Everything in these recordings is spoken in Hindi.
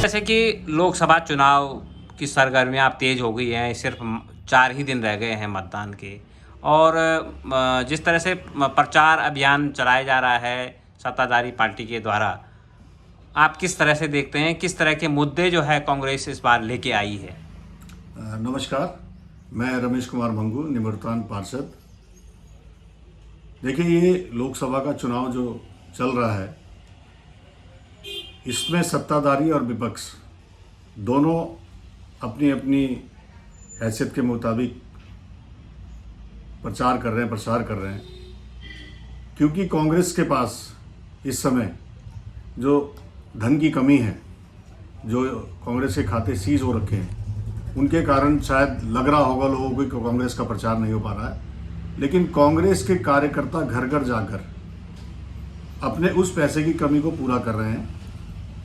जैसे कि लोकसभा चुनाव की सरगर्मियां अब तेज हो गई हैं, सिर्फ 4 ही दिन रह गए हैं मतदान के। और जिस तरह से प्रचार अभियान चलाया जा रहा है सत्ताधारी पार्टी के द्वारा, आप किस तरह से देखते हैं, किस तरह के मुद्दे जो है कांग्रेस इस बार लेके आई है? नमस्कार, मैं रमेश कुमार मंगू, निवर्तमान पार्षद। देखिए, ये लोकसभा का चुनाव जो चल रहा है, इसमें सत्ताधारी और विपक्ष दोनों अपनी अपनी हैसियत के मुताबिक प्रसार कर रहे हैं। क्योंकि कांग्रेस के पास इस समय जो धन की कमी है, जो कांग्रेस के खाते सीज हो रखे हैं, उनके कारण शायद लग रहा होगा लोगों को कि कांग्रेस का प्रचार नहीं हो पा रहा है। लेकिन कांग्रेस के कार्यकर्ता घर घर जाकर अपने उस पैसे की कमी को पूरा कर रहे हैं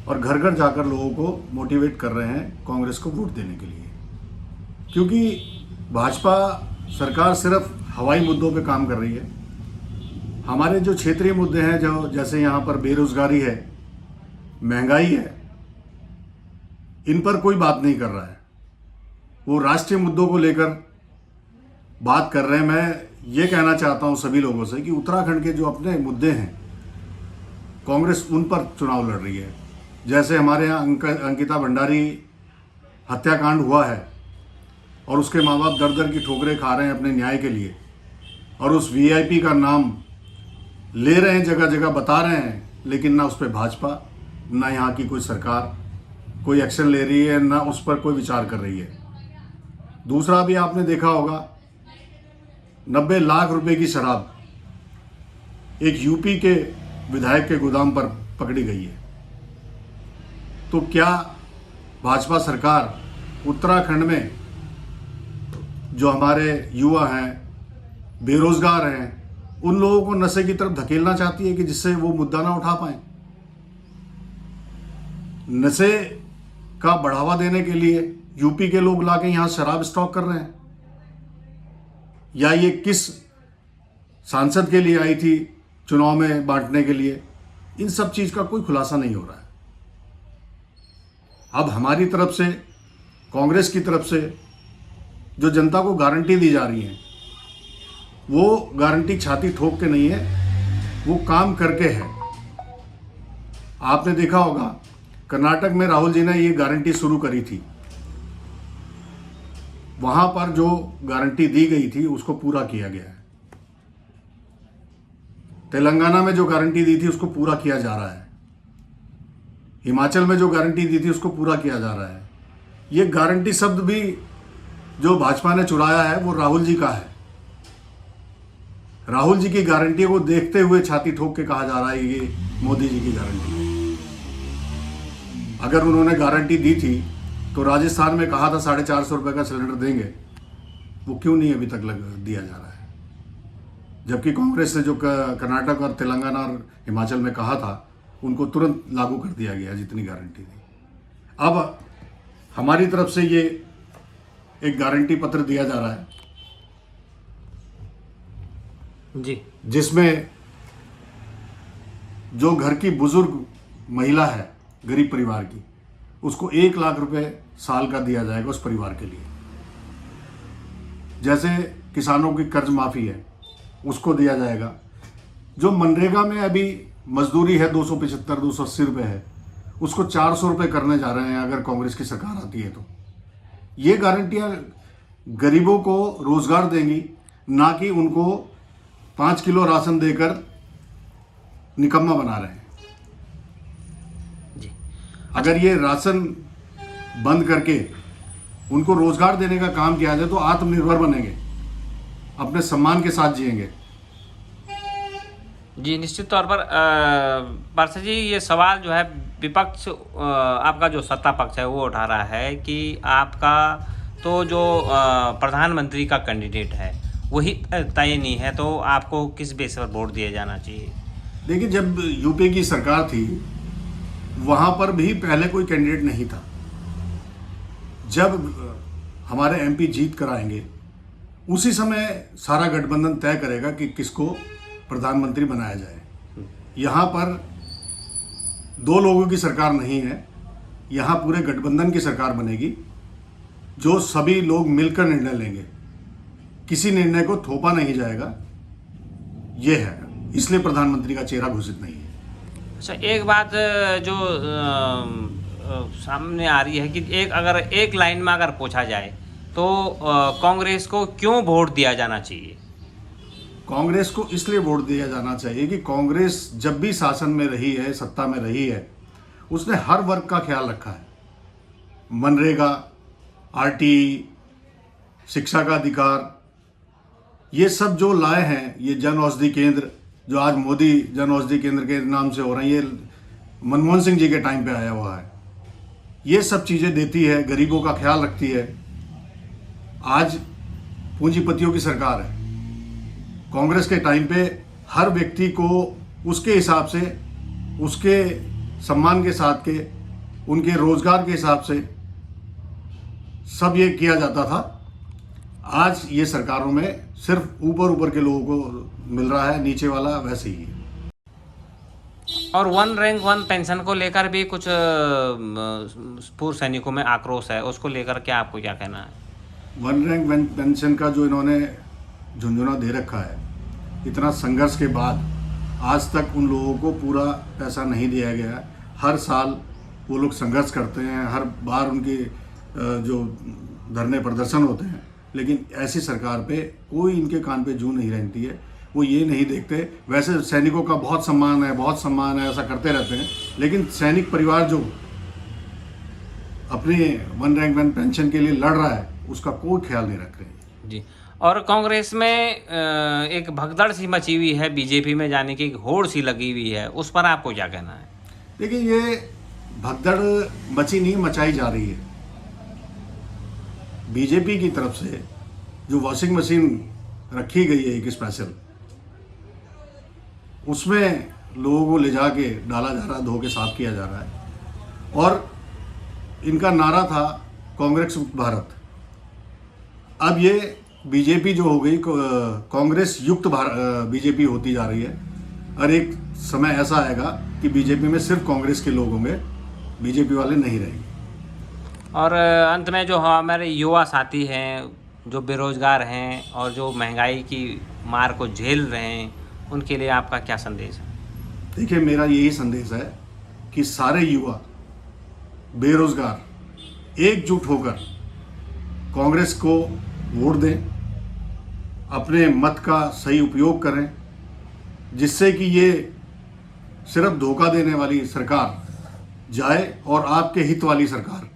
और घर घर जाकर लोगों को मोटिवेट कर रहे हैं कांग्रेस को वोट देने के लिए। क्योंकि भाजपा सरकार सिर्फ हवाई मुद्दों पे काम कर रही है। हमारे जो क्षेत्रीय मुद्दे हैं, जो जैसे यहाँ पर बेरोजगारी है, महंगाई है, इन पर कोई बात नहीं कर रहा है। वो राष्ट्रीय मुद्दों को लेकर बात कर रहे हैं। मैं ये कहना चाहता हूँ सभी लोगों से कि उत्तराखंड के जो अपने मुद्दे हैं, कांग्रेस उन पर चुनाव लड़ रही है। जैसे हमारे यहाँ अंकिता भंडारी हत्याकांड हुआ है और उसके माँ बाप दर दर की ठोकरें खा रहे हैं अपने न्याय के लिए, और उस वीआईपी का नाम ले रहे हैं, जगह जगह बता रहे हैं, लेकिन ना उस पर भाजपा, ना यहाँ की कोई सरकार कोई एक्शन ले रही है, ना उस पर कोई विचार कर रही है। दूसरा भी आपने देखा होगा, 90 लाख रुपए की शराब एक यूपी के विधायक के गोदाम पर पकड़ी गई है। तो क्या भाजपा सरकार उत्तराखंड में जो हमारे युवा हैं, बेरोजगार हैं, उन लोगों को नशे की तरफ धकेलना चाहती है कि जिससे वो मुद्दा ना उठा पाए? नशे का बढ़ावा देने के लिए यूपी के लोग लाके यहां शराब स्टॉक कर रहे हैं, या ये किस सांसद के लिए आई थी चुनाव में बांटने के लिए? इन सब चीज का कोई खुलासा नहीं हो रहा है। अब हमारी तरफ से, कांग्रेस की तरफ से जो जनता को गारंटी दी जा रही है, वो गारंटी छाती ठोक के नहीं है, वो काम करके है। आपने देखा होगा, कर्नाटक में राहुल जी ने ये गारंटी शुरू करी थी। वहां पर जो गारंटी दी गई थी उसको पूरा किया गया है। तेलंगाना में जो गारंटी दी थी उसको पूरा किया जा रहा है। हिमाचल में जो गारंटी दी थी उसको पूरा किया जा रहा है। ये गारंटी शब्द भी जो भाजपा ने चुराया है वो राहुल जी का है। राहुल जी की गारंटी को देखते हुए छाती ठोक के कहा जा रहा है ये मोदी जी की गारंटी है। अगर उन्होंने गारंटी दी थी तो राजस्थान में कहा था 450 रुपये का सिलेंडर देंगे, वो क्यों नहीं अभी तक दिया जा रहा है? जबकि कांग्रेस ने जो कर्नाटक और तेलंगाना और हिमाचल में कहा था, उनको तुरंत लागू कर दिया गया जितनी गारंटी थी। अब हमारी तरफ से ये एक गारंटी पत्र दिया जा रहा है जी, जिसमें जो घर की बुजुर्ग महिला है, गरीब परिवार की, उसको 1 लाख रुपए साल का दिया जाएगा उस परिवार के लिए। जैसे किसानों की कर्ज माफी है, उसको दिया जाएगा। जो मनरेगा में अभी मजदूरी है 275 280 रुपये है, उसको 400 रुपये करने जा रहे हैं अगर कांग्रेस की सरकार आती है तो। ये गारंटियां गरीबों को रोजगार देंगी, ना कि उनको 5 किलो राशन देकर निकम्मा बना रहे हैं। जी। अगर ये राशन बंद करके उनको रोजगार देने का काम किया जाए तो आत्मनिर्भर बनेंगे, अपने सम्मान के साथ जिएंगे। जी, निश्चित तौर पर पार्षद जी, ये सवाल जो है विपक्ष, आपका जो सत्ता पक्ष है वो उठा रहा है कि आपका तो जो प्रधानमंत्री का कैंडिडेट है वही तय नहीं है, तो आपको किस बेस पर वोट दिया जाना चाहिए? देखिए, जब यूपी की सरकार थी वहां पर भी पहले कोई कैंडिडेट नहीं था। जब हमारे एमपी जीत कर आएंगे उसी समय सारा गठबंधन तय करेगा कि किसको प्रधानमंत्री बनाया जाए। यहाँ पर 2 लोगों की सरकार नहीं है, यहाँ पूरे गठबंधन की सरकार बनेगी, जो सभी लोग मिलकर निर्णय लेंगे, किसी निर्णय को थोपा नहीं जाएगा। ये है, इसलिए प्रधानमंत्री का चेहरा घोषित नहीं है। अच्छा, एक बात जो सामने आ रही है कि अगर एक लाइन में अगर पूछा जाए तो कांग्रेस को क्यों वोट दिया जाना चाहिए? कांग्रेस को इसलिए वोट दिया जाना चाहिए कि कांग्रेस जब भी शासन में रही है, सत्ता में रही है, उसने हर वर्ग का ख्याल रखा है। मनरेगा, आरटीई, शिक्षा का अधिकार, ये सब जो लाए हैं, ये जन औषधि केंद्र जो आज मोदी जन औषधि केंद्र के नाम से हो रहे हैं, ये मनमोहन सिंह जी के टाइम पे आया हुआ है। ये सब चीज़ें देती है, गरीबों का ख्याल रखती है। आज पूंजीपतियों की सरकार है। कांग्रेस के टाइम पे हर व्यक्ति को उसके हिसाब से, उसके सम्मान के साथ के, उनके रोजगार के हिसाब से सब ये किया जाता था। आज ये सरकारों में सिर्फ ऊपर के लोगों को मिल रहा है, नीचे वाला वैसे ही है। और वन रैंक वन पेंशन को लेकर भी कुछ पूर्व सैनिकों में आक्रोश है, उसको लेकर क्या आपको क्या कहना है? वन रैंक वन पेंशन का जो इन्होंने झुंझुना दे रखा है, इतना संघर्ष के बाद आज तक उन लोगों को पूरा पैसा नहीं दिया गया। हर साल वो लोग संघर्ष करते हैं, हर बार उनके जो धरने प्रदर्शन होते हैं, लेकिन ऐसी सरकार पे कोई इनके कान पे जू नहीं रहती है। वो ये नहीं देखते। वैसे सैनिकों का बहुत सम्मान है, ऐसा करते रहते हैं, लेकिन सैनिक परिवार जो अपने वन रैंक वन पेंशन के लिए लड़ रहा है, उसका कोई ख्याल नहीं रख रहे जी। और कांग्रेस में एक भगदड़ सी मची हुई है, बीजेपी में जाने की एक होड़ सी लगी हुई है, उस पर आपको क्या कहना है? देखिए, ये भगदड़ मची नहीं, मचाई जा रही है। बीजेपी की तरफ से जो वॉशिंग मशीन रखी गई है एक स्पेशल, उसमें लोगों को ले जाके डाला जा रहा है, धो के साफ किया जा रहा है। और इनका नारा था कांग्रेस मुक्त भारत। अब ये बीजेपी जो हो गई, कांग्रेस युक्त बीजेपी होती जा रही है। और एक समय ऐसा आएगा कि बीजेपी में सिर्फ कांग्रेस के लोग होंगे, बीजेपी वाले नहीं रहेंगे। और अंत में जो हमारे युवा साथी हैं, जो बेरोजगार हैं और जो महंगाई की मार को झेल रहे हैं, उनके लिए आपका क्या संदेश है? देखिए, मेरा यही संदेश है कि सारे युवा बेरोजगार एकजुट होकर कांग्रेस को वोट दें, अपने मत का सही उपयोग करें, जिससे कि ये सिर्फ धोखा देने वाली सरकार जाए और आपके हित वाली सरकार